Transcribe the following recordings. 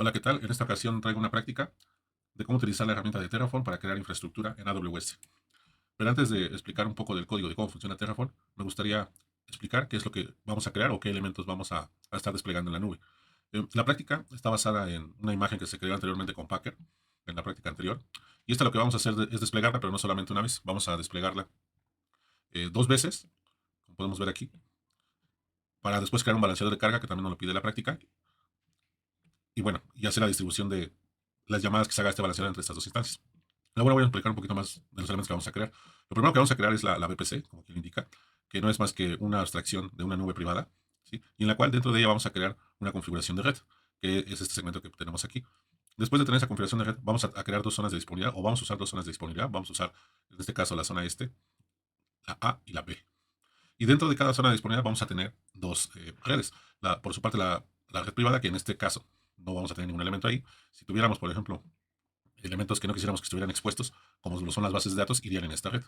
Hola, ¿qué tal? En esta ocasión traigo una práctica de cómo utilizar la herramienta de Terraform para crear infraestructura en AWS. Pero antes de explicar un poco del código de cómo funciona Terraform, me gustaría explicar qué es lo que vamos a crear o qué elementos vamos a estar desplegando en la nube. La práctica está basada en una imagen que se creó anteriormente con Packer, en la práctica anterior. Y esta lo que vamos a hacer es desplegarla, pero no solamente una vez. Vamos a desplegarla dos veces, como podemos ver aquí, para después crear un balanceador de carga, que también nos lo pide la práctica. Y bueno, y hacer la distribución de las llamadas que se haga este balanceador entre estas dos instancias. Ahora voy a explicar un poquito más de los elementos que vamos a crear. Lo primero que vamos a crear es la VPC, como quien indica, que no es más que una abstracción de una nube privada, ¿sí? Y en la cual dentro de ella vamos a crear una configuración de red, que es este segmento que tenemos aquí. Después de tener esa configuración de red, vamos a crear dos zonas de disponibilidad, o vamos a usar dos zonas de disponibilidad. Vamos a usar, en este caso, la zona este, la A y la B. Y dentro de cada zona de disponibilidad vamos a tener dos redes. Por su parte, la red privada, que en este caso no vamos a tener ningún elemento ahí. Si tuviéramos, por ejemplo, elementos que no quisiéramos que estuvieran expuestos, como lo son las bases de datos, irían en esta red.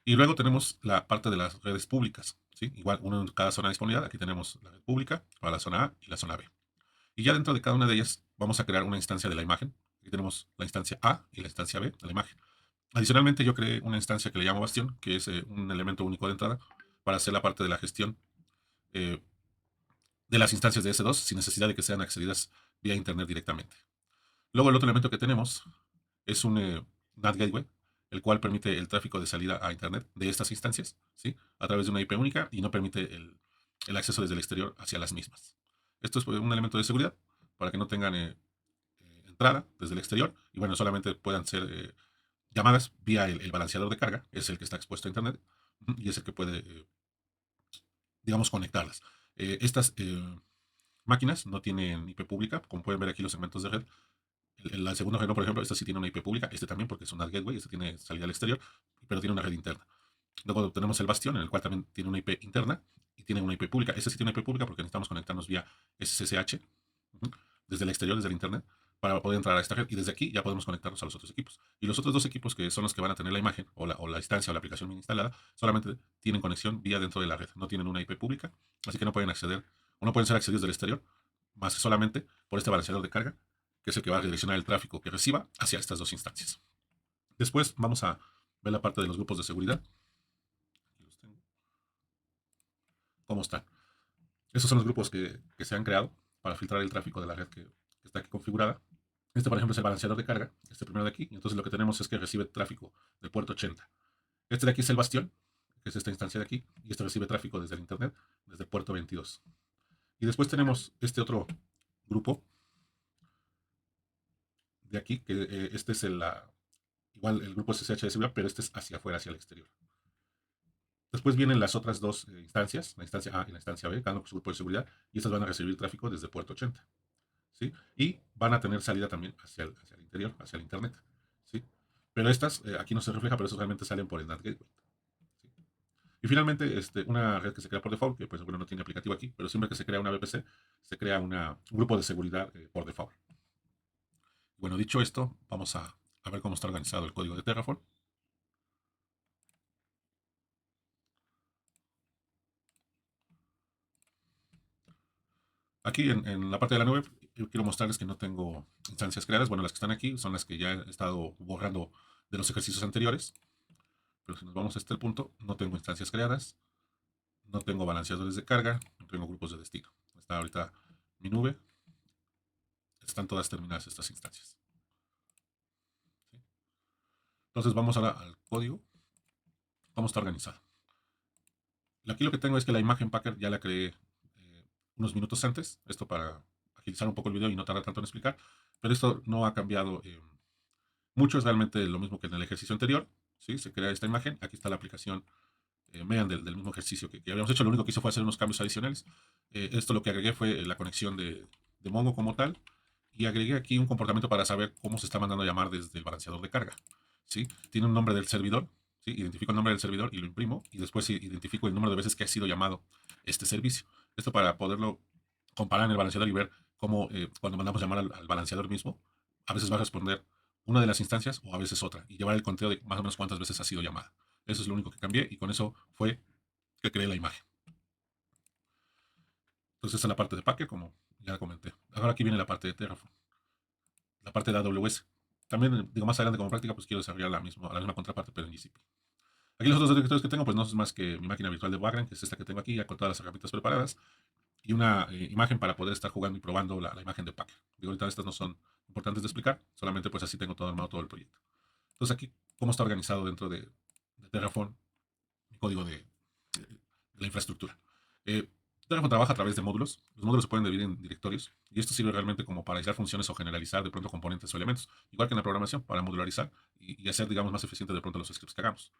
Y luego tenemos la parte de las redes públicas, ¿sí? Igual, uno en cada zona de disponibilidad. Aquí tenemos la red pública para la zona A y la zona B. Y ya dentro de cada una de ellas vamos a crear una instancia de la imagen. Aquí tenemos la instancia A y la instancia B de la imagen. Adicionalmente, yo creé una instancia que le llamo Bastión, que es un elemento único de entrada para hacer la parte de la gestión eh, de las instancias de S2 sin necesidad de que sean accedidas vía Internet directamente. Luego, el otro elemento que tenemos es un NAT Gateway, el cual permite el tráfico de salida a Internet de estas instancias, ¿sí? A través de una IP única y no permite el acceso desde el exterior hacia las mismas. Esto es pues, un elemento de seguridad para que no tengan entrada desde el exterior y bueno, solamente puedan ser llamadas vía el balanceador de carga, es el que está expuesto a Internet y es el que puede, digamos, conectarlas. Estas máquinas no tienen IP pública, como pueden ver aquí los segmentos de red. El segundo reloj, por ejemplo, este sí tiene una IP pública, este también porque es un NAT gateway, este tiene salida al exterior, pero tiene una red interna. Luego tenemos el bastión, en el cual también tiene una IP interna y tiene una IP pública. Este sí tiene una IP pública porque necesitamos conectarnos vía SSH desde el exterior, desde el internet, para poder entrar a esta red. Y desde aquí ya podemos conectarnos a los otros equipos. Y los otros dos equipos, que son los que van a tener la imagen o la instancia o la aplicación bien instalada, solamente tienen conexión vía dentro de la red. No tienen una IP pública, así que no pueden acceder o no pueden ser accedidos del exterior, más que solamente por este balanceador de carga, que es el que va a redireccionar el tráfico que reciba hacia estas dos instancias. Después vamos a ver la parte de los grupos de seguridad. Aquí los tengo. ¿Cómo están? Estos son los grupos que se han creado para filtrar el tráfico de la red que está aquí configurada. Este, por ejemplo, es el balanceador de carga, este primero de aquí. Y entonces lo que tenemos es que recibe tráfico del puerto 80. Este de aquí es el bastión, que es esta instancia de aquí. Y este recibe tráfico desde el internet, desde el puerto 22. Y después tenemos este otro grupo de aquí, que este es igual el grupo SSH de seguridad, pero este es hacia afuera, hacia el exterior. Después vienen las otras dos instancias, la instancia A y la instancia B, cada uno con su grupo de seguridad, y estas van a recibir tráfico desde puerto 80. ¿Sí? Y van a tener salida también hacia el interior, hacia el Internet. ¿Sí? Pero estas, aquí no se refleja, pero estos realmente salen por el NAT Gateway. ¿Sí? Y finalmente, una red que se crea por default, que pues bueno, no tiene aplicativo aquí, pero siempre que se crea una VPC, se crea un grupo de seguridad por default. Bueno, dicho esto, vamos a ver cómo está organizado el código de Terraform. Aquí en la parte de la nube, yo quiero mostrarles que no tengo instancias creadas. Bueno, las que están aquí son las que ya he estado borrando de los ejercicios anteriores. Pero si nos vamos a este punto, no tengo instancias creadas, no tengo balanceadores de carga, no tengo grupos de destino. Está ahorita mi nube, están todas terminadas estas instancias. ¿Sí? Entonces vamos ahora al código, cómo está organizado. Aquí lo que tengo es que la imagen Packer ya la creé unos minutos antes, esto para agilizar un poco el video y no tardar tanto en explicar, pero esto no ha cambiado mucho, es realmente lo mismo que en el ejercicio anterior. ¿Sí? Se crea esta imagen, aquí está la aplicación vean del mismo ejercicio que habíamos hecho. Lo único que hizo fue hacer unos cambios adicionales. Esto lo que agregué fue la conexión de Mongo como tal. Y agregué aquí un comportamiento para saber cómo se está mandando a llamar desde el balanceador de carga. ¿Sí? Tiene un nombre del servidor. ¿Sí? Identifico el nombre del servidor y lo imprimo. Y después identifico el número de veces que ha sido llamado este servicio. Esto para poderlo comparar en el balanceador y ver cómo cuando mandamos llamar al balanceador mismo, a veces va a responder una de las instancias o a veces otra. Y llevar el conteo de más o menos cuántas veces ha sido llamada. Eso es lo único que cambié y con eso fue que creé la imagen. Entonces, esta es la parte de Packer, como ya comenté. Ahora aquí viene la parte de Terraform, la parte de AWS. También, digo, más adelante como práctica, pues quiero desarrollar la misma contraparte, pero en GCP. Aquí los otros directorios que tengo, pues no es más que mi máquina virtual de Vagrant, que es esta que tengo aquí, ya con todas las herramientas preparadas, y una imagen para poder estar jugando y probando la imagen de Packer. Digo, ahorita estas no son importantes de explicar, solamente pues así tengo todo armado todo el proyecto. Entonces aquí, cómo está organizado dentro de Terraform, mi código de la infraestructura. Eh, Terraform trabaja a través de módulos. Los módulos se pueden dividir en directorios y esto sirve realmente como para aislar funciones o generalizar de pronto componentes o elementos, igual que en la programación, para modularizar y hacer, digamos, más eficiente de pronto los scripts que hagamos.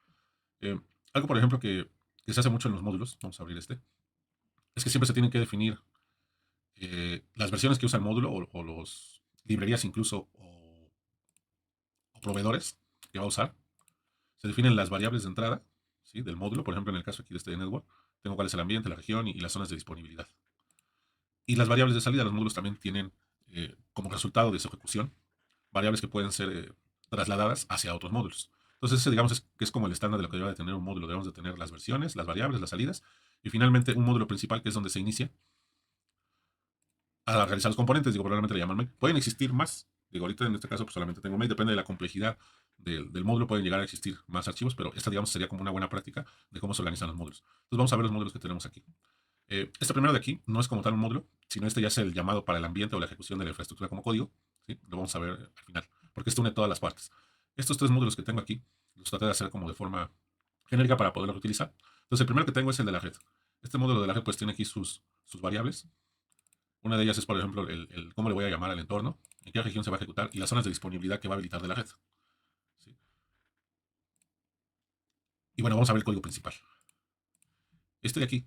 Eh, Algo, por ejemplo, que se hace mucho en los módulos, vamos a abrir este, es que siempre se tienen que definir las versiones que usa el módulo o los librerías incluso o proveedores que va a usar. Se definen las variables de entrada, ¿sí?, del módulo. Por ejemplo, en el caso aquí de este network, tengo cuál es el ambiente, la región y las zonas de disponibilidad. Y las variables de salida, los módulos también tienen como resultado de su ejecución variables que pueden ser trasladadas hacia otros módulos. Entonces, ese, digamos, que es como el estándar de lo que debe de tener un módulo. Debemos de tener las versiones, las variables, las salidas y finalmente un módulo principal que es donde se inicia a realizar los componentes. Digo, probablemente le llaman make. Pueden existir más. Digo, ahorita en este caso pues solamente tengo make. Depende de la complejidad del módulo. Pueden llegar a existir más archivos, pero esta, digamos, sería como una buena práctica de cómo se organizan los módulos. Entonces, vamos a ver los módulos que tenemos aquí. Este primero de aquí no es como tal un módulo, sino este ya es el llamado para el ambiente o la ejecución de la infraestructura como código. ¿Sí? Lo vamos a ver al final, porque esto une todas las partes. Estos tres módulos que tengo aquí, los traté de hacer como de forma genérica para poderlos utilizar. Entonces, el primero que tengo es el de la red. Este módulo de la red pues tiene aquí sus variables. Una de ellas es, por ejemplo, cómo le voy a llamar al entorno, en qué región se va a ejecutar y las zonas de disponibilidad que va a habilitar de la red. ¿Sí? Y bueno, vamos a ver el código principal. Este de aquí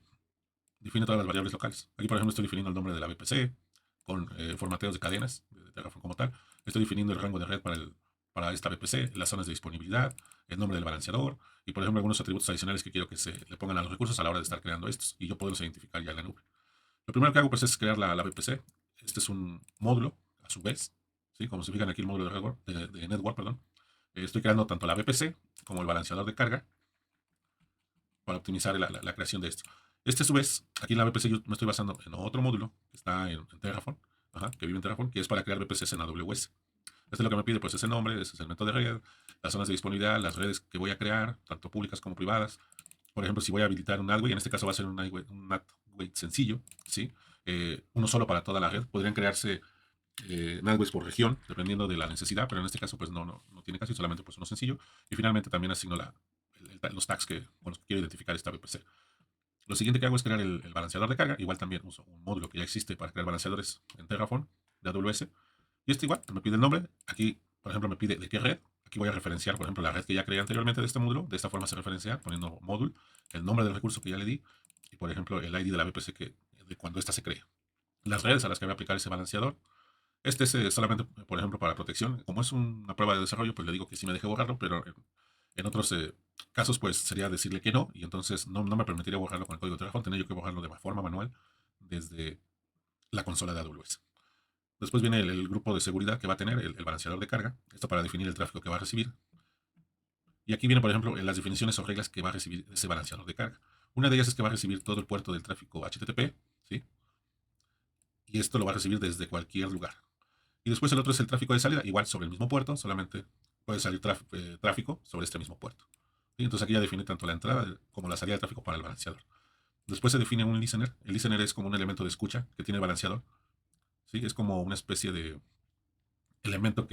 define todas las variables locales. Aquí, por ejemplo, estoy definiendo el nombre de la VPC con formateos de cadenas de Terraform como tal. Estoy definiendo el rango de red para esta VPC, las zonas de disponibilidad, el nombre del balanceador y, por ejemplo, algunos atributos adicionales que quiero que se le pongan a los recursos a la hora de estar creando estos y yo poderlos identificar ya en la nube. Lo primero que hago pues es crear la VPC. Este es un módulo, a su vez, ¿sí? Como se fijan aquí el módulo de network, perdón. Estoy creando tanto la VPC como el balanceador de carga para optimizar la creación de esto. Este, a su vez, aquí en la VPC yo me estoy basando en otro módulo que está en Terraform, que vive en Terraform, que es para crear VPCs en AWS. Este es lo que me pide, pues, ese nombre, ese es el método de red, las zonas de disponibilidad, las redes que voy a crear, tanto públicas como privadas. Por ejemplo, si voy a habilitar un AdWay, en este caso va a ser un AdWay sencillo, ¿sí? Uno solo para toda la red. Podrían crearse NatWest por región, dependiendo de la necesidad, pero en este caso pues no tiene caso, solamente pues uno sencillo. Y finalmente también asigno los tags con los que quiero identificar esta VPC. Lo siguiente que hago es crear el balanceador de carga. Igual también uso un módulo que ya existe para crear balanceadores en Terraform de AWS. Y este igual, me pide el nombre. Aquí, por ejemplo, me pide de qué red. Aquí voy a referenciar, por ejemplo, la red que ya creé anteriormente de este módulo. De esta forma se referencia poniendo módulo, el nombre del recurso que ya le di y, por ejemplo, el ID de la VPC de cuando ésta se crea. Las redes a las que voy a aplicar ese balanceador. Este es solamente, por ejemplo, para protección. Como es una prueba de desarrollo, pues le digo que sí me deje borrarlo, pero en otros casos, pues sería decirle que no, y entonces no me permitiría borrarlo con el código de Terraform, tendría yo que borrarlo de forma manual desde la consola de AWS. Después viene el grupo de seguridad que va a tener el balanceador de carga, esto para definir el tráfico que va a recibir. Y aquí viene, por ejemplo, en las definiciones o reglas que va a recibir ese balanceador de carga. Una de ellas es que va a recibir todo el puerto del tráfico HTTP, ¿sí? Y esto lo va a recibir desde cualquier lugar. Y después el otro es el tráfico de salida, igual sobre el mismo puerto, solamente puede salir tráfico sobre este mismo puerto. ¿Sí? Entonces aquí ya define tanto la entrada como la salida de tráfico para el balanceador. Después se define un listener. El listener es como un elemento de escucha que tiene el balanceador. ¿Sí? Es como una especie de elemento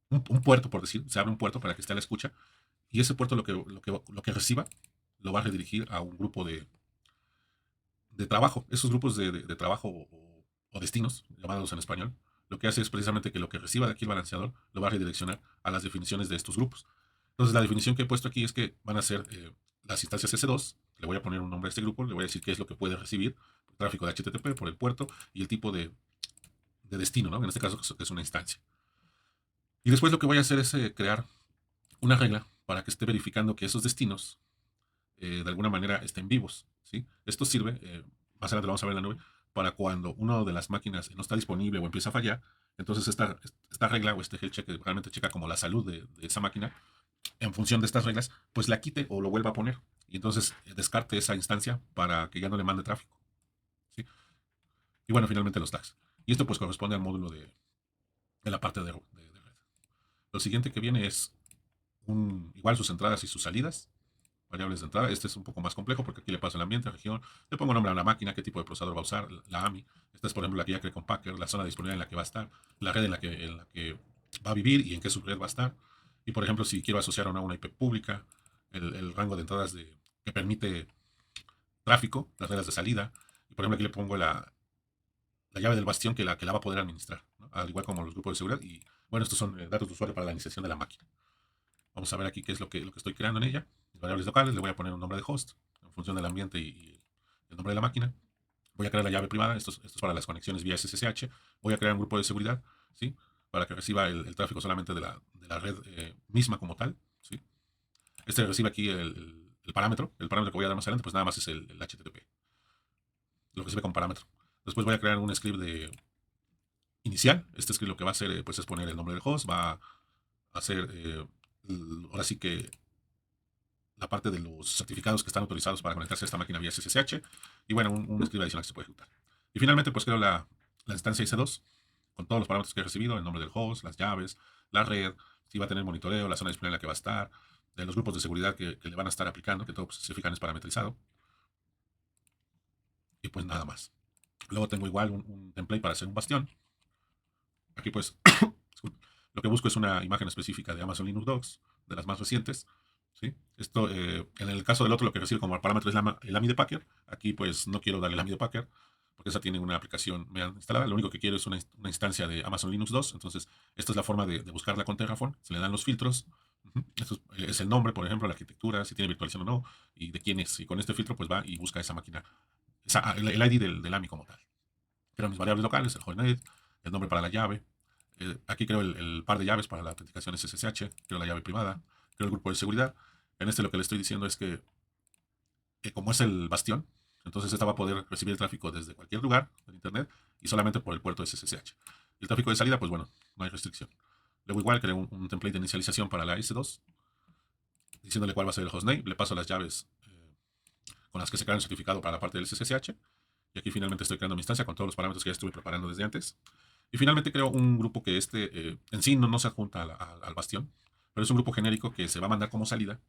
un puerto, por decir, se abre un puerto para que esté a la escucha, y ese puerto lo que reciba lo va a redirigir a un grupo de trabajo. Esos grupos de trabajo o destinos, llamados en español, lo que hace es precisamente que lo que reciba de aquí el balanceador lo va a redireccionar a las definiciones de estos grupos. Entonces, la definición que he puesto aquí es que van a ser las instancias S2. Le voy a poner un nombre a este grupo, le voy a decir qué es lo que puede recibir, tráfico de HTTP por el puerto y el tipo de destino, ¿no? En este caso que es una instancia. Y después lo que voy a hacer es crear una regla para que esté verificando que esos destinos de alguna manera estén vivos, ¿sí? Esto sirve, más adelante lo vamos a ver en la nube, para cuando una de las máquinas no está disponible o empieza a fallar, entonces esta regla o este health check que realmente checa como la salud de esa máquina, en función de estas reglas, pues la quite o lo vuelva a poner. Y entonces descarte esa instancia para que ya no le mande tráfico, ¿sí? Y bueno, finalmente los tags. Y esto pues corresponde al módulo de la parte de red. Lo siguiente que viene es igual sus entradas y sus salidas, variables de entrada. Este es un poco más complejo porque aquí le paso el ambiente, región, le pongo nombre a la máquina, qué tipo de procesador va a usar, la AMI. Esta es, por ejemplo, la que ya creé con Packer, la zona de disponibilidad en la que va a estar, la red en la que va a vivir y en qué subred va a estar. Y, por ejemplo, si quiero asociar a una IP pública, el rango de entradas que permite tráfico, las reglas de salida. Y, por ejemplo, aquí le pongo la llave del bastión que la va a poder administrar, ¿no? Al igual como los grupos de seguridad. Y, bueno, estos son datos de usuario para la iniciación de la máquina. Vamos a ver aquí qué es lo que estoy creando en ella. Las variables locales, le voy a poner un nombre de host en función del ambiente y el nombre de la máquina. Voy a crear la llave privada, esto es para las conexiones vía SSH. Voy a crear un grupo de seguridad, ¿sí? Para que reciba el tráfico solamente de la red misma como tal, ¿sí? Este recibe aquí el parámetro. El parámetro que voy a dar más adelante, pues nada más es el HTTP. Lo recibe como parámetro. Después voy a crear un script de inicial. Este script lo que va a hacer pues, es poner el nombre del host. Va a hacer, ahora sí que la parte de los certificados que están autorizados para conectarse a esta máquina vía SSH. Y bueno, un script adicional que se puede ejecutar. Y finalmente, pues creo la instancia IC2 con todos los parámetros que he recibido, el nombre del host, las llaves, la red, si va a tener monitoreo, la zona disponible en la que va a estar, de los grupos de seguridad que le van a estar aplicando, que todo, pues, se fijan, es parametrizado. Y pues nada más. Luego tengo igual un template para hacer un bastión. Aquí pues lo que busco es una imagen específica de Amazon Linux Docs, de las más recientes. ¿Sí? Esto, en el caso del otro, lo que recibe como parámetro es el AMI de Packer. Aquí pues no quiero darle el AMI de Packer, porque esa tiene una aplicación instalada. Lo único que quiero es una instancia de Amazon Linux 2. Entonces, esta es la forma de buscarla con Terraform. Se le dan los filtros. Esto es el nombre, por ejemplo, la arquitectura, si tiene virtualización o no, y de quién es. Y con este filtro pues va y busca esa máquina, el ID del AMI como tal. Creo mis variables locales, el hostname, el nombre para la llave. Aquí creo el par de llaves para la autenticación SSH, creo la llave privada, creo el grupo de seguridad. En este lo que le estoy diciendo es que como es el bastión, entonces esta va a poder recibir el tráfico desde cualquier lugar del Internet y solamente por el puerto SSH. El tráfico de salida, pues bueno, no hay restricción. Luego igual creo un template de inicialización para la S2, diciéndole cuál va a ser el hostname. Le paso las llaves con las que se crea el certificado para la parte del SSH. Y aquí finalmente estoy creando mi instancia con todos los parámetros que ya estuve preparando desde antes. Y finalmente creo un grupo que en sí no se adjunta al bastión, pero es un grupo genérico que se va a mandar como salida,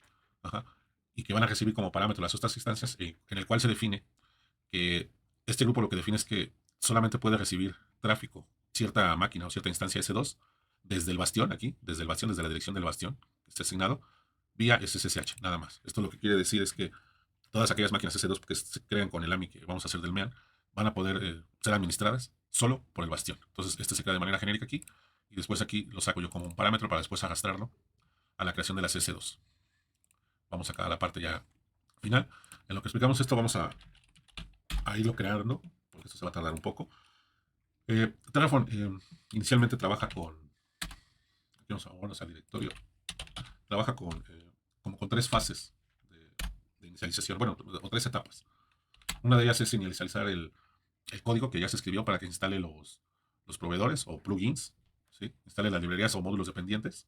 ajá, y que van a recibir como parámetro las otras instancias, en el cual se define que este grupo lo que define es que solamente puede recibir tráfico cierta máquina o cierta instancia S2 desde el bastión aquí, desde el bastión, desde la dirección del bastión que esté asignado, vía SSH, nada más. Esto lo que quiere decir es que todas aquellas máquinas S2 que se crean con el AMI que vamos a hacer del MEAN van a poder ser administradas solo por el bastión. Entonces, este se crea de manera genérica aquí y después aquí lo saco yo como un parámetro para después arrastrarlo a la creación de las S2. Vamos acá a la parte ya final. En lo que explicamos esto, vamos a irlo creando, porque esto se va a tardar un poco. Terraform inicialmente trabaja aquí vamos al directorio, trabaja como con tres fases de inicialización, bueno, o tres etapas. Una de ellas es inicializar el código que ya se escribió para que instale los proveedores o plugins, ¿sí? Instale las librerías o módulos dependientes.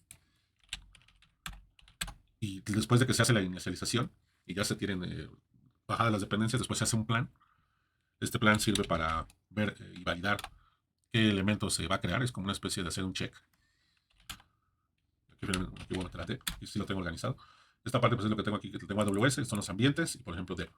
Y después de que se hace la inicialización y ya se tienen bajadas las dependencias, después se hace un plan. Este plan sirve para ver y validar qué elementos se va a crear. Es como una especie de hacer un check. Aquí voy a meter la D, y sí lo tengo organizado. Esta parte pues, es lo que tengo aquí, que tengo AWS, son los ambientes y por ejemplo dev.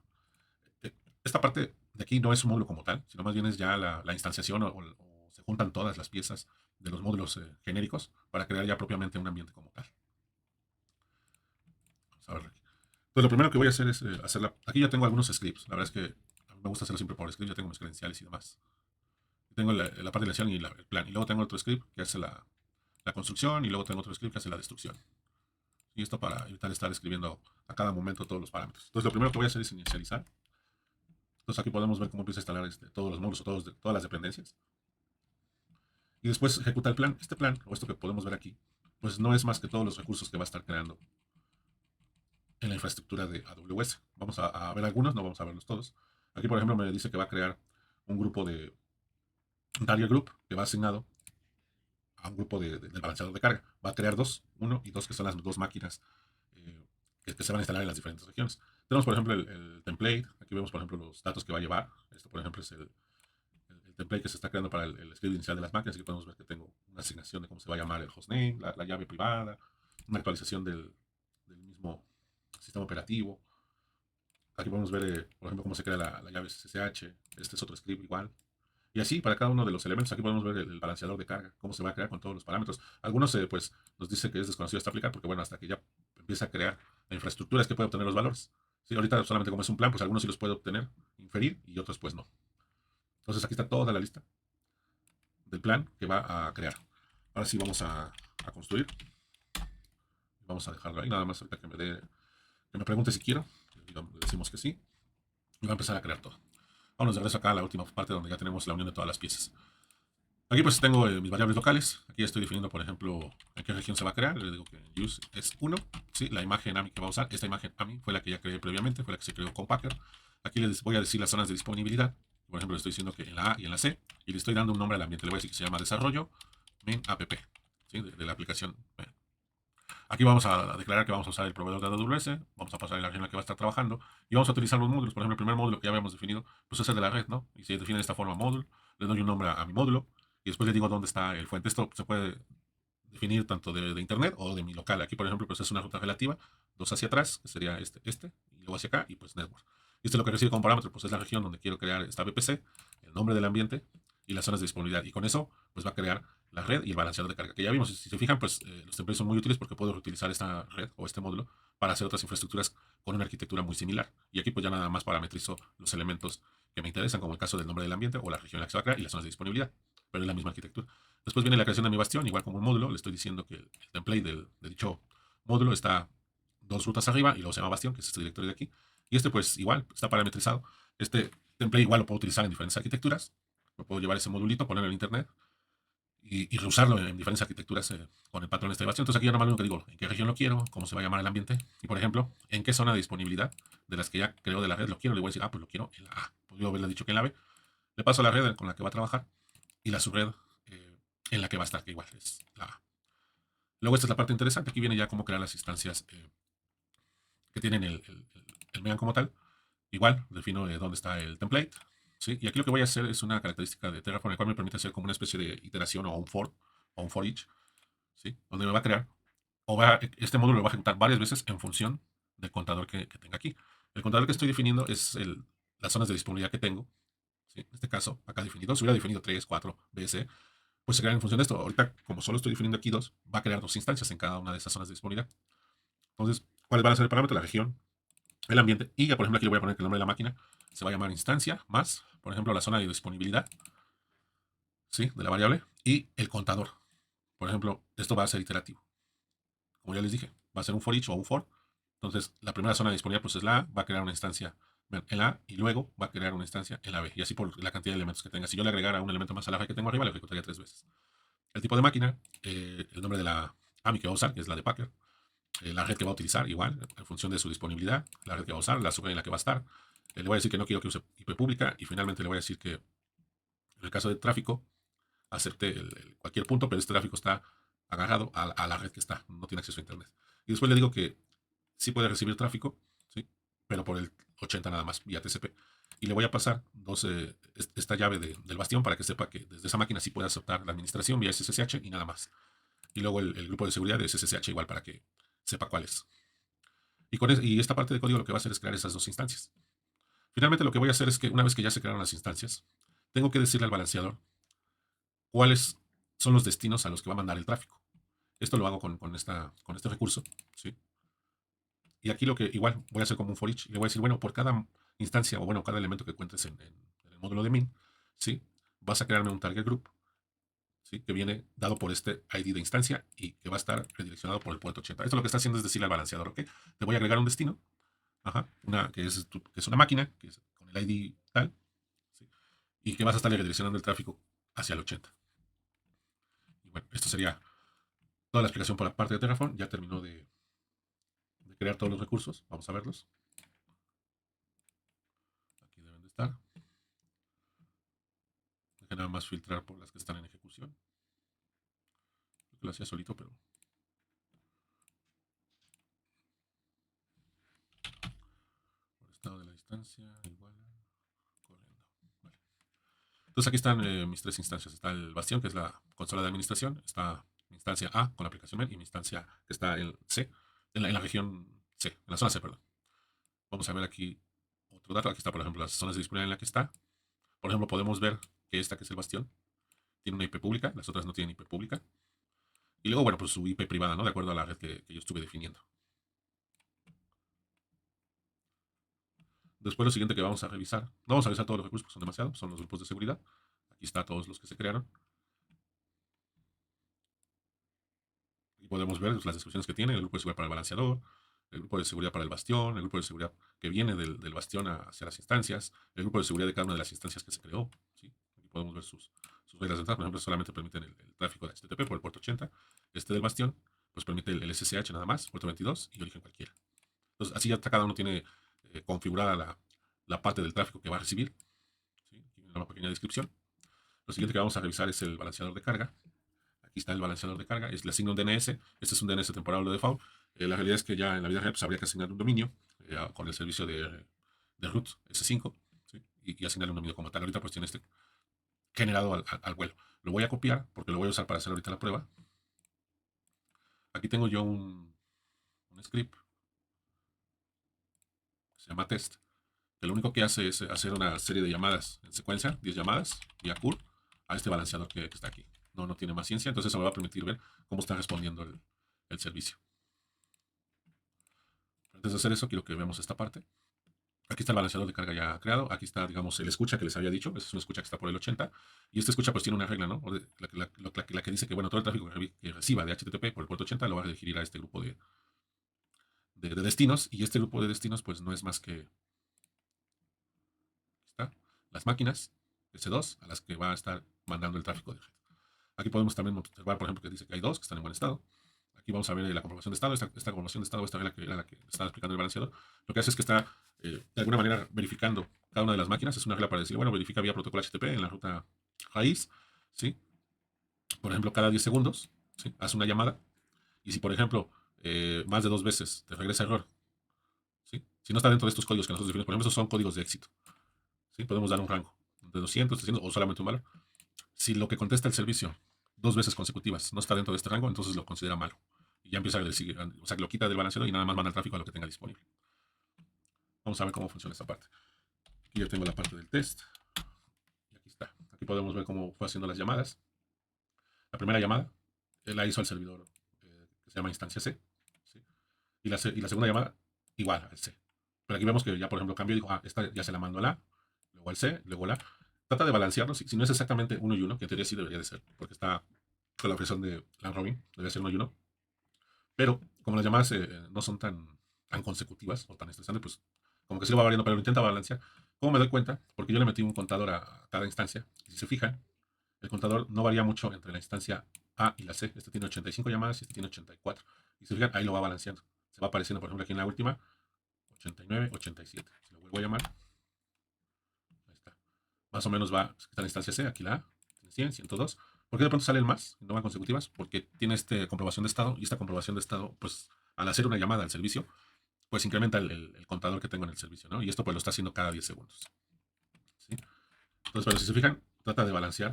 Esta parte de aquí no es un módulo como tal, sino más bien es ya la instanciación o se juntan todas las piezas de los módulos genéricos para crear ya propiamente un ambiente como tal. Vamos a ver aquí. Entonces lo primero que voy a hacer es hacerla. Aquí ya tengo algunos scripts. La verdad es que a mí me gusta hacerlo siempre por script. Ya tengo mis credenciales y demás. Tengo la parte de la acción y el plan. Y luego tengo otro script que hace la construcción y luego tengo otro script que hace la destrucción. Y esto para evitar estar escribiendo a cada momento todos los parámetros. Entonces lo primero que voy a hacer es inicializar. Entonces aquí podemos ver cómo empieza a instalar todos los módulos o todas las dependencias. Y después ejecuta el plan. Este plan, o esto que podemos ver aquí, pues no es más que todos los recursos que va a estar creando en la infraestructura de AWS. Vamos a ver algunos, no vamos a verlos todos. Aquí, por ejemplo, me dice que va a crear un grupo un target group que va asignado a un grupo del balanceador de carga. Va a crear dos, uno y dos, que son las dos máquinas que se van a instalar en las diferentes regiones. Tenemos, por ejemplo, el template. Aquí vemos, por ejemplo, los datos que va a llevar. Esto, por ejemplo, es el template que se está creando para el script inicial de las máquinas. Aquí podemos ver que tengo una asignación de cómo se va a llamar el hostname, la llave privada, una actualización del mismo sistema operativo. Aquí podemos ver, por ejemplo, cómo se crea la llave SSH. Este es otro script igual. Y así, para cada uno de los elementos, aquí podemos ver el balanceador de carga, cómo se va a crear con todos los parámetros. Algunos, pues, nos dice que es desconocido hasta aplicar, porque, bueno, hasta que ya empieza a crear la infraestructura es que puede obtener los valores. Sí, ahorita solamente como es un plan, pues algunos sí los puede obtener, inferir, y otros pues no. Entonces aquí está toda la lista del plan que va a crear. Ahora sí vamos a construir. Vamos a dejarlo ahí, nada más ahorita que me pregunte si quiero. Le decimos que sí. Y va a empezar a crear todo. Vamos de regreso acá a la última parte donde ya tenemos la unión de todas las piezas. Aquí pues tengo mis variables locales. Aquí estoy definiendo, por ejemplo, en qué región se va a crear. Le digo que use es 1. ¿Sí? La imagen AMI que va a usar. Esta imagen AMI fue la que ya creé previamente, fue la que se creó con Packer. Aquí les voy a decir las zonas de disponibilidad. Por ejemplo, le estoy diciendo que en la A y en la C. Y le estoy dando un nombre al ambiente. Le voy a decir que se llama desarrollo main app. ¿Sí? De la aplicación. Aquí vamos a declarar que vamos a usar el proveedor de AWS, vamos a pasar en la región en la que va a estar trabajando y vamos a utilizar los módulos. Por ejemplo, el primer módulo que ya habíamos definido, pues es el de la red, ¿no? Y se define de esta forma módulo, le doy un nombre a mi módulo y después le digo dónde está el fuente. Esto se puede definir tanto de internet o de mi local. Aquí, por ejemplo, pues es una ruta relativa, dos hacia atrás, que sería y luego hacia acá, y pues network. Y esto es lo que recibe como parámetro, pues es la región donde quiero crear esta VPC, el nombre del ambiente y las zonas de disponibilidad. Y con eso, pues va a crear la red y el balanceador de carga que ya vimos. Si se fijan, pues los templates son muy útiles porque puedo reutilizar esta red o este módulo para hacer otras infraestructuras con una arquitectura muy similar. Y aquí pues ya nada más parametrizo los elementos que me interesan, como el caso del nombre del ambiente o la región en la que se va a crear y las zonas de disponibilidad. Pero es la misma arquitectura. Después viene la creación de mi bastión, igual como un módulo. Le estoy diciendo que el template de dicho módulo está dos rutas arriba y luego se llama bastión, que es este directorio de aquí. Y este pues igual está parametrizado. Este template igual lo puedo utilizar en diferentes arquitecturas. Lo puedo llevar ese modulito, ponerlo en internet y reusarlo en diferentes arquitecturas con el patrón de bastión. Entonces aquí yo normalmente digo en qué región lo quiero, cómo se va a llamar el ambiente y, por ejemplo, en qué zona de disponibilidad de las que ya creo de la red lo quiero. Le voy a decir, pues lo quiero en la A. Podría haberle dicho que en la B. Le paso a la red con la que va a trabajar y la subred en la que va a estar, que igual es la A. Luego esta es la parte interesante. Aquí viene ya cómo crear las instancias que tienen el Megan como tal. Igual, defino dónde está el template. ¿Sí? Y aquí lo que voy a hacer es una característica de Terraform, el cual me permite hacer como una especie de iteración o un for each, ¿sí? Donde me va a crear, este módulo lo va a ejecutar varias veces en función del contador que tenga aquí. El contador que estoy definiendo es las zonas de disponibilidad que tengo. ¿Sí? En este caso, acá definido. Si hubiera definido 3, 4, BS, pues se crean en función de esto. Ahorita, como solo estoy definiendo aquí dos, va a crear dos instancias en cada una de esas zonas de disponibilidad. Entonces, ¿cuáles van a ser el parámetro? La región, el ambiente. Y ya, por ejemplo, aquí le voy a poner que el nombre de la máquina se va a llamar instancia más, por ejemplo, la zona de disponibilidad, ¿sí? De la variable. Y el contador. Por ejemplo, esto va a ser iterativo. Como ya les dije, va a ser un for each o un for. Entonces, la primera zona de disponibilidad pues es la A, va a crear una instancia en la A y luego va a crear una instancia en la B. Y así por la cantidad de elementos que tenga. Si yo le agregara un elemento más a la red que tengo arriba, le ejecutaría 3 veces. El tipo de máquina, el nombre de la AMI que va a usar, que es la de Packer, la red que va a utilizar, igual, en función de su disponibilidad, la red que va a usar, la subred en la que va a estar. Le voy a decir que no quiero que use IP pública y finalmente le voy a decir que en el caso de tráfico, acepte cualquier punto, pero este tráfico está agarrado a la red que está, no tiene acceso a Internet. Y después le digo que sí puede recibir tráfico, ¿sí? Pero por el 80 nada más, vía TCP. Y le voy a pasar esta llave del bastión para que sepa que desde esa máquina sí puede aceptar la administración vía SSH y nada más. Y luego el grupo de seguridad de SSH igual para que sepa cuál es. Y esta parte de código lo que va a hacer es crear esas dos instancias. Finalmente lo que voy a hacer es que una vez que ya se crearon las instancias, tengo que decirle al balanceador cuáles son los destinos a los que va a mandar el tráfico. Esto lo hago con este recurso, ¿sí? Y aquí lo que igual voy a hacer como un for each. Y le voy a decir, bueno, por cada instancia o bueno, cada elemento que cuentes en el módulo de min, ¿sí? Vas a crearme un target group, ¿sí? Que viene dado por este ID de instancia y que va a estar redireccionado por el puerto 80. Esto lo que está haciendo es decirle al balanceador, ¿ok? Te voy a agregar un destino, ajá, que es una máquina, que es con el ID tal, ¿sí? Y que vas a estar redireccionando el tráfico hacia el 80. Y bueno, esto sería toda la explicación por la parte de Terraform. Ya terminó de crear todos los recursos. Vamos a verlos. Aquí deben de estar. Deje nada más filtrar por las que están en ejecución. Creo que lo hacía solito, pero por estado de la distancia igual corriendo. Vale. Entonces aquí están mis tres instancias. Está el Bastión, que es la consola de administración. Está mi instancia A con la aplicación mail y mi instancia que está en C, en la región C, en la zona C, perdón. Vamos a ver aquí otro dato. Aquí está, por ejemplo, las zonas de disponibilidad en la que está. Por ejemplo, podemos ver que esta, que es el Bastión, tiene una IP pública, las otras no tienen IP pública. Y luego, bueno, pues su IP privada, ¿no? De acuerdo a la red que yo estuve definiendo. Después lo siguiente que vamos a revisar, no vamos a revisar todos los recursos porque son demasiados, son los grupos de seguridad. Aquí está todos los que se crearon. Y podemos ver las descripciones que tiene, el grupo de seguridad para el balanceador, el grupo de seguridad para el bastión, el grupo de seguridad que viene del bastión hacia las instancias, el grupo de seguridad de cada una de las instancias que se creó. ¿Sí? Aquí podemos ver sus reglas de entrada. Por ejemplo, solamente permiten el tráfico de HTTP por el puerto 80. Este del bastión, pues permite el SSH nada más, puerto 22 y origen cualquiera. Entonces, así ya cada uno tiene configurada la parte del tráfico que va a recibir. ¿Sí? Aquí viene una pequeña descripción. Lo siguiente que vamos a revisar es el balanceador de carga. Aquí está el balanceador de carga. Le asigno un DNS. Este es un DNS temporal o default. La realidad es que ya en la vida real pues, habría que asignar un dominio con el servicio de root S5, ¿sí? y asignarle un dominio como tal. Ahorita pues tiene este generado al vuelo. Lo voy a copiar porque lo voy a usar para hacer ahorita la prueba. Aquí tengo yo un script que se llama test, que lo único que hace es hacer una serie de llamadas en secuencia, 10 llamadas vía curl a este balanceador que está aquí. No tiene más ciencia, entonces eso me va a permitir ver cómo está respondiendo el servicio. Antes de hacer eso, quiero que veamos esta parte. Aquí está el balanceador de carga ya creado. Aquí está, digamos, el escucha que les había dicho. Ese es un escucha que está por el 80. Y este escucha pues tiene una regla, ¿no? La que dice que, bueno, todo el tráfico que reciba de HTTP por el puerto 80 lo va a dirigir a este grupo de destinos. Y este grupo de destinos pues no es más que, aquí está, las máquinas S2 a las que va a estar mandando el tráfico de red. Aquí podemos también observar, por ejemplo, que dice que hay dos que están en buen estado. Aquí vamos a ver la comprobación de estado. Esta comprobación de estado, esta regla que era la que estaba explicando el balanceador, lo que hace es que está de alguna manera verificando cada una de las máquinas. Es una regla para decir, bueno, verifica vía protocolo HTTP en la ruta raíz, ¿sí? Por ejemplo, cada 10 segundos, ¿sí? Haz una llamada. Y si, por ejemplo, más de 2 veces te regresa error, ¿sí? Si no está dentro de estos códigos que nosotros definimos, por ejemplo, esos son códigos de éxito, ¿sí? Podemos dar un rango de 200, 300 o solamente un valor. Si lo que contesta el servicio 2 veces consecutivas no está dentro de este rango, entonces lo considera malo. Y ya empieza a decir, o sea, que lo quita del balanceador y nada más manda el tráfico a lo que tenga disponible. Vamos a ver cómo funciona esta parte. Aquí ya tengo la parte del test. Y aquí está. Aquí podemos ver cómo fue haciendo las llamadas. La primera llamada la hizo al servidor que se llama instancia C. ¿Sí? Y la segunda llamada igual al C. Pero aquí vemos que ya, por ejemplo, cambió y dijo, esta ya se la mando al A, luego al C, luego al A. Trata de balancearlo. Si no es exactamente uno y uno, que en teoría sí debería de ser, porque está con la opción de Land Robin, debe ser uno y uno. Pero como las llamadas no son tan consecutivas o tan estresantes, pues como que sí lo va variando, pero lo intenta balancear. ¿Cómo me doy cuenta? Porque yo le metí un contador a cada instancia. Y si se fijan, el contador no varía mucho entre la instancia A y la C. Este tiene 85 llamadas y este tiene 84. Y si se fijan, ahí lo va balanceando. Se va apareciendo, por ejemplo, aquí en la última, 89, 87. Si lo vuelvo a llamar, ahí está. Más o menos va, está la instancia C, aquí la A, tiene 100, 102. ¿Por qué de pronto salen más, no van consecutivas? Porque tiene comprobación de estado y esta comprobación de estado, pues al hacer una llamada al servicio, pues incrementa el contador que tengo en el servicio, ¿no? Y esto pues lo está haciendo cada 10 segundos. ¿Sí? Entonces, pero si se fijan, trata de balancear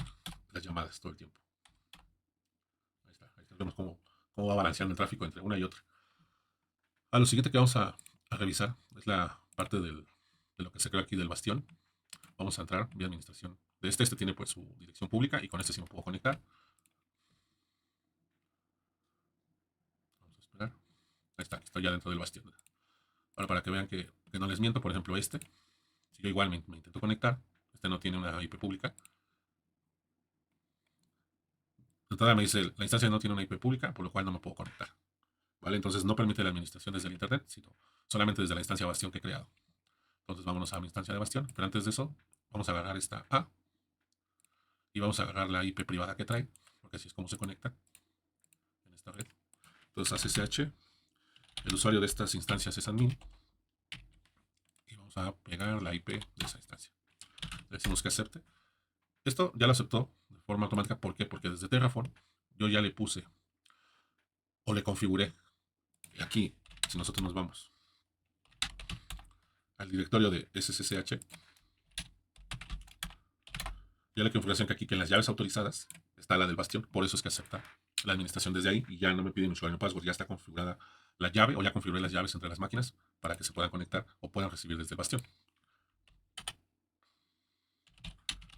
las llamadas todo el tiempo. Ahí está vemos cómo va balanceando el tráfico entre una y otra. Lo siguiente que vamos a revisar es la parte de lo que se creó aquí del bastión. Vamos a entrar vía administración. Este tiene pues su dirección pública y con este sí me puedo conectar. Vamos a esperar. Ahí está, estoy ya dentro del bastión. Ahora para que vean que no les miento, por ejemplo si yo igual me intento conectar, este no tiene una IP pública. De entrada me dice, la instancia no tiene una IP pública, por lo cual no me puedo conectar. ¿Vale? Entonces no permite la administración desde el internet, sino solamente desde la instancia bastión que he creado. Entonces vámonos a mi instancia de bastión, pero antes de eso vamos a agarrar esta A y vamos a agarrar la IP privada que trae, porque así es como se conecta en esta red. Entonces a SSH, el usuario de estas instancias es admin y vamos a pegar la IP de esa instancia. Le decimos que acepte. Esto ya lo aceptó de forma automática. ¿Por qué? Porque desde Terraform yo ya le puse o le configuré aquí, si nosotros nos vamos al directorio de SSH, Ya la configuración que aquí, que en las llaves autorizadas, está la del bastión. Por eso es que acepta la administración desde ahí y ya no me pide mi usuario y password. Ya está configurada la llave o ya configuré las llaves entre las máquinas para que se puedan conectar o puedan recibir desde el bastión.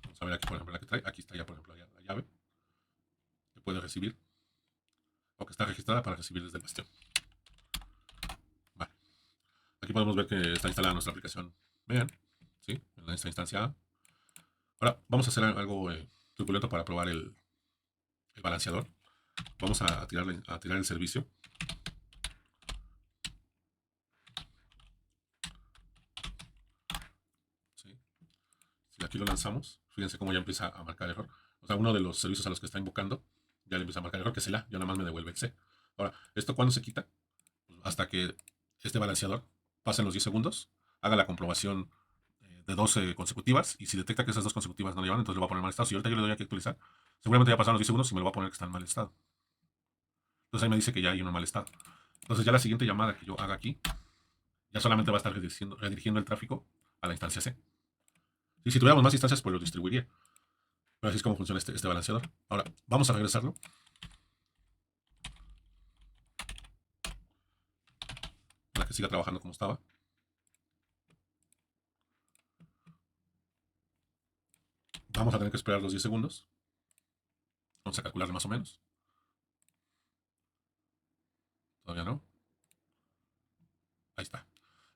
Vamos a ver aquí, por ejemplo, la que trae. Aquí está ya, por ejemplo, la llave que puede recibir o que está registrada para recibir desde el bastión. Vale. Aquí podemos ver que está instalada nuestra aplicación. Vean, ¿sí? En esta instancia A. Ahora vamos a hacer algo turbulento para probar el balanceador. Vamos a tirar el servicio. ¿Sí? Si aquí lo lanzamos, fíjense cómo ya empieza a marcar error. O sea, uno de los servicios a los que está invocando ya le empieza a marcar error, que es el A. Ya nada más me devuelve el C. Ahora, ¿esto cuándo se quita? Pues hasta que este balanceador pasen los 10 segundos, haga la comprobación de 12 consecutivas, y si detecta que esas dos consecutivas no llevan, entonces le va a poner mal estado. Si ahorita yo le doy aquí a actualizar, seguramente ya pasaron los 10 segundos y me lo va a poner que está en mal estado. Entonces ahí me dice que ya hay uno en mal estado. Entonces ya la siguiente llamada que yo haga aquí, ya solamente va a estar redirigiendo el tráfico a la instancia C. Y si tuviéramos más instancias, pues lo distribuiría. Pero así es como funciona este balanceador. Ahora, vamos a regresarlo. Para que siga trabajando como estaba. Vamos a tener que esperar los 10 segundos. Vamos a calcular más o menos. Todavía no. Ahí está.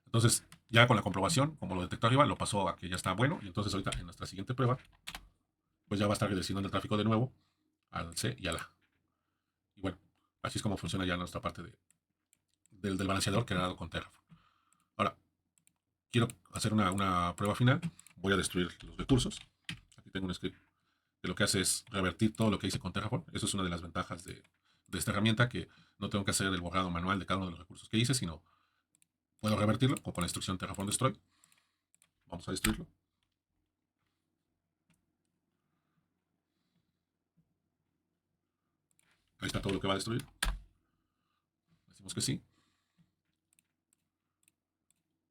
Entonces, ya con la comprobación, como lo detectó arriba, lo pasó a que ya está bueno. Y entonces ahorita en nuestra siguiente prueba, pues ya va a estar redirigiendo el tráfico de nuevo al C y al A. Y bueno, así es como funciona ya nuestra parte del balanceador creado con Terraform. Ahora, quiero hacer una prueba final. Voy a destruir los recursos. Aquí tengo un script que lo que hace es revertir todo lo que hice con Terraform. Eso es una de las ventajas de esta herramienta, que no tengo que hacer el borrado manual de cada uno de los recursos que hice, sino puedo revertirlo con la instrucción Terraform destroy. Vamos a destruirlo. Ahí está todo lo que va a destruir. Decimos que sí.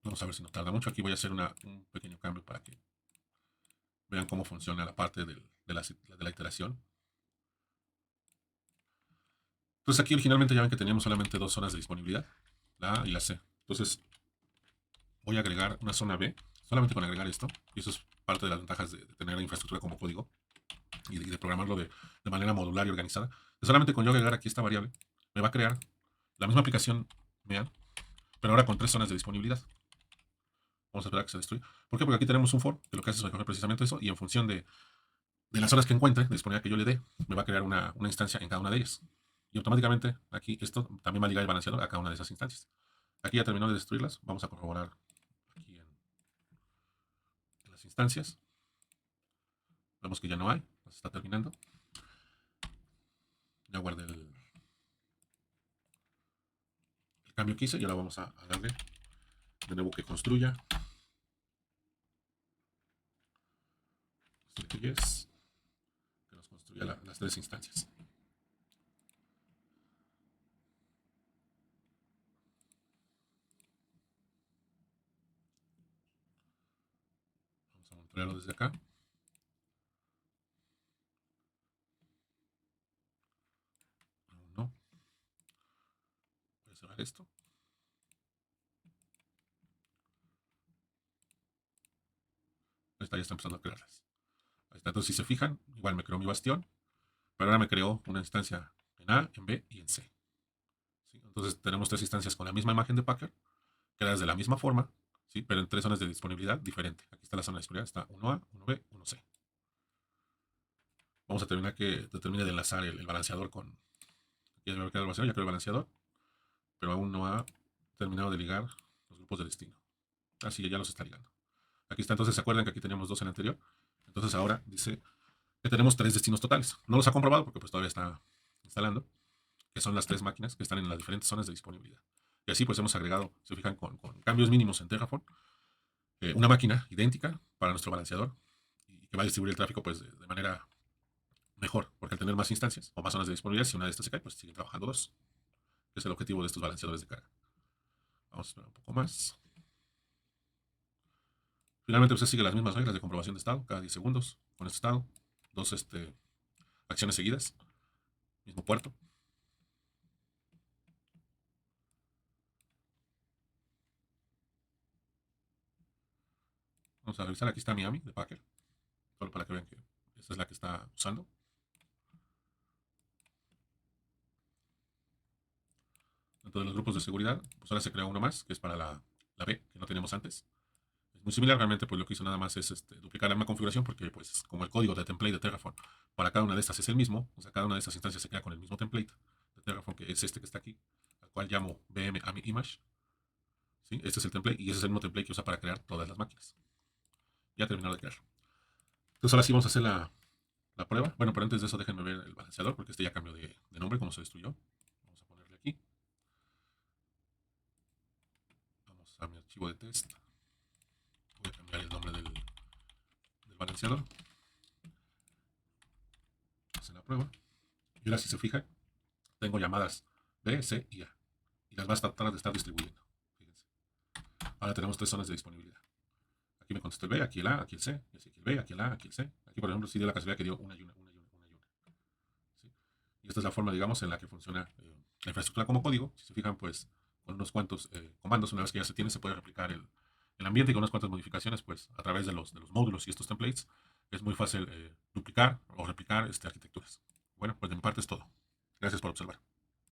Vamos a ver si no tarda mucho. Aquí voy a hacer un pequeño cambio para que vean cómo funciona la parte de la iteración. Entonces aquí originalmente ya ven que teníamos solamente dos zonas de disponibilidad, la A y la C. Entonces voy a agregar una zona B, solamente con agregar esto, y eso es parte de las ventajas de tener la infraestructura como código y de programarlo de manera modular y organizada. Solamente con yo agregar aquí esta variable, me va a crear la misma aplicación MEAN, pero ahora con tres zonas de disponibilidad. Vamos a esperar a que se destruya. ¿Por qué? Porque aquí tenemos un for que lo que hace es recoger precisamente eso, y en función de las horas que encuentre, de disponibilidad que yo le dé, me va a crear una instancia en cada una de ellas. Y automáticamente aquí esto también va a ligar el balanceador a cada una de esas instancias. Aquí ya terminó de destruirlas. Vamos a corroborar aquí en las instancias. Vemos que ya no hay. Las está terminando. Ya guardé el cambio que hice y ahora vamos a darle de nuevo que construya. Yes, que nos construya las tres instancias. Vamos a monitorearlo desde acá. Aún no. Voy a cerrar esto. Ahí está, ya está empezando a crearlas. Ahí está. Entonces, si se fijan, igual me creó mi bastión, pero ahora me creó una instancia en A, en B y en C. ¿Sí? Entonces, tenemos tres instancias con la misma imagen de Packer, creadas de la misma forma, ¿sí? Pero en tres zonas de disponibilidad diferentes. Aquí está la zona de disponibilidad, está 1A, 1B, 1C. Vamos a terminar que termine de enlazar el balanceador con... Aquí ya creo el balanceador, pero aún no ha terminado de ligar los grupos de destino. Así ya los está ligando. Aquí está, entonces se acuerdan que aquí teníamos dos en el anterior. Entonces ahora dice que tenemos tres destinos totales. No los ha comprobado porque pues todavía está instalando, que son las tres máquinas que están en las diferentes zonas de disponibilidad. Y así pues hemos agregado, se fijan, con cambios mínimos en Terraform, una máquina idéntica para nuestro balanceador y que va a distribuir el tráfico pues de manera mejor, porque al tener más instancias o más zonas de disponibilidad, si una de estas se cae, pues siguen trabajando dos, que es el objetivo de estos balanceadores de carga. Vamos a esperar un poco más. Finalmente usted sigue las mismas reglas de comprobación de estado cada 10 segundos con este estado. dos acciones seguidas, mismo puerto. Vamos a revisar, aquí está Miami de Packer, solo para que vean que esta es la que está usando. Dentro de los grupos de seguridad, pues ahora se creó uno más, que es para la B, que no teníamos antes. Es muy similar, realmente pues lo que hizo nada más es duplicar la misma configuración, porque pues como el código de template de Terraform para cada una de estas es el mismo, o sea, cada una de estas instancias se queda con el mismo template de Terraform, que es este que está aquí, al cual llamo VM AMI Image. ¿Sí? Este es el template y ese es el mismo template que usa para crear todas las máquinas. Ya terminado de crear. Entonces ahora sí vamos a hacer la prueba. Bueno, pero antes de eso déjenme ver el balanceador, porque este ya cambió de nombre, como se destruyó. Vamos a ponerle aquí. Vamos a mi archivo de test. Voy a cambiar el nombre del balanceador. Hacer la prueba. Y ahora si se fijan, tengo llamadas B, C y A. Y las va a tratar de estar distribuyendo. Fíjense. Ahora tenemos 3 zonas de disponibilidad. Aquí me contestó el B, aquí el A, aquí el C, y así aquí el B, aquí el A, aquí el C. Aquí, por ejemplo, sí dio la casualidad que dio una y una, una y una, una y una. ¿Sí? Y esta es la forma, digamos, en la que funciona la infraestructura como código. Si se fijan, pues, con unos cuantos comandos, una vez que ya se tiene, se puede replicar el ambiente y con unas cuantas modificaciones, pues, a través de los módulos y estos templates, es muy fácil duplicar o replicar arquitecturas. Bueno, pues de mi parte es todo. Gracias por observar.